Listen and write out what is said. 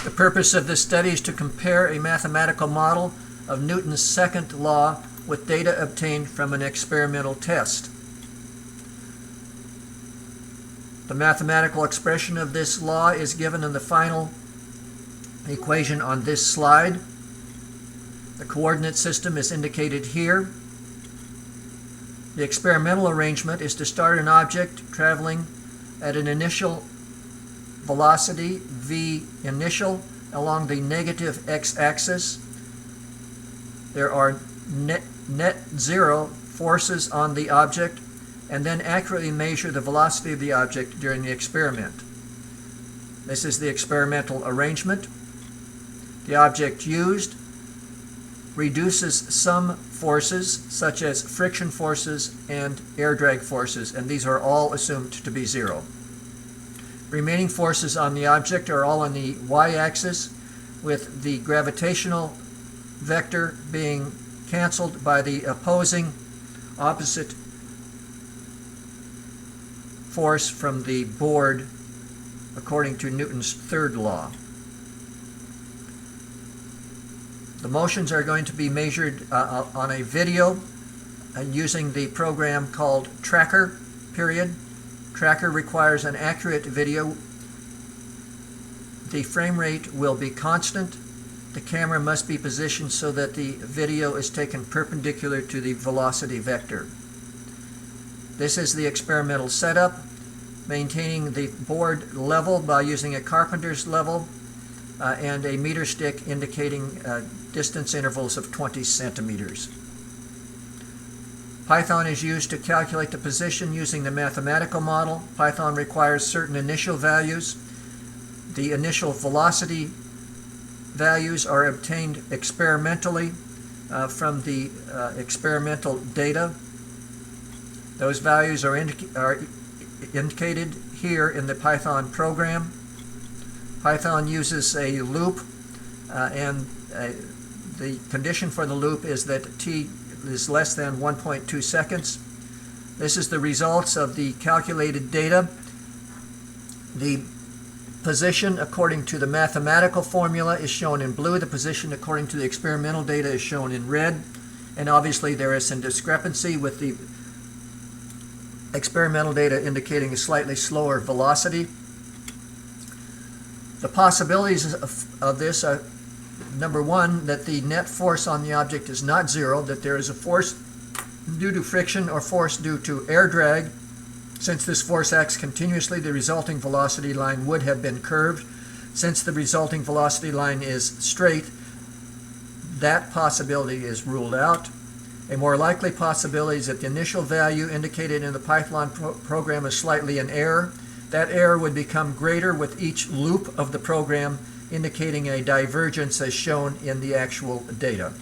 The purpose of this study is to compare a mathematical model of Newton's second law with data obtained from an experimental test. The mathematical expression of this law is given in the final equation on this slide. The coordinate system is indicated here. The experimental arrangement is to start an object traveling at an initial velocity v initial along the negative x-axis. There are net zero forces on the object, and then accurately measure the velocity of the object during the experiment. This is the experimental arrangement. The object used reduces some forces, such as friction forces and air drag forces, and these are all assumed to be zero. Remaining forces on the object are all on the y-axis, with the gravitational vector being canceled by the opposing opposite force from the board according to Newton's third law. The motions are going to be measured on a video using the program called Tracker. Tracker requires an accurate video. The frame rate will be constant. The camera must be positioned so that the video is taken perpendicular to the velocity vector. This is the experimental setup, maintaining the board level by using a carpenter's level and a meter stick indicating distance intervals of 20 centimeters. Python is used to calculate the position using the mathematical model. Python requires certain initial values. The initial velocity values are obtained experimentally from the experimental data. Those values are indicated here in the Python program. Python uses a loop, and the condition for the loop is that t is less than 1.2 seconds. This is the results of the calculated data. The position according to the mathematical formula is shown in blue. The position according to the experimental data is shown in red. And obviously there is some discrepancy with the experimental data indicating a slightly slower velocity. The possibilities of this are, number one, that the net force on the object is not zero, that there is a force due to friction or force due to air drag. Since this force acts continuously, the resulting velocity line would have been curved. Since the resulting velocity line is straight, that possibility is ruled out. A more likely possibility is that the initial value indicated in the Python program is slightly in error. That error would become greater with each loop of the program, indicating a divergence as shown in the actual data.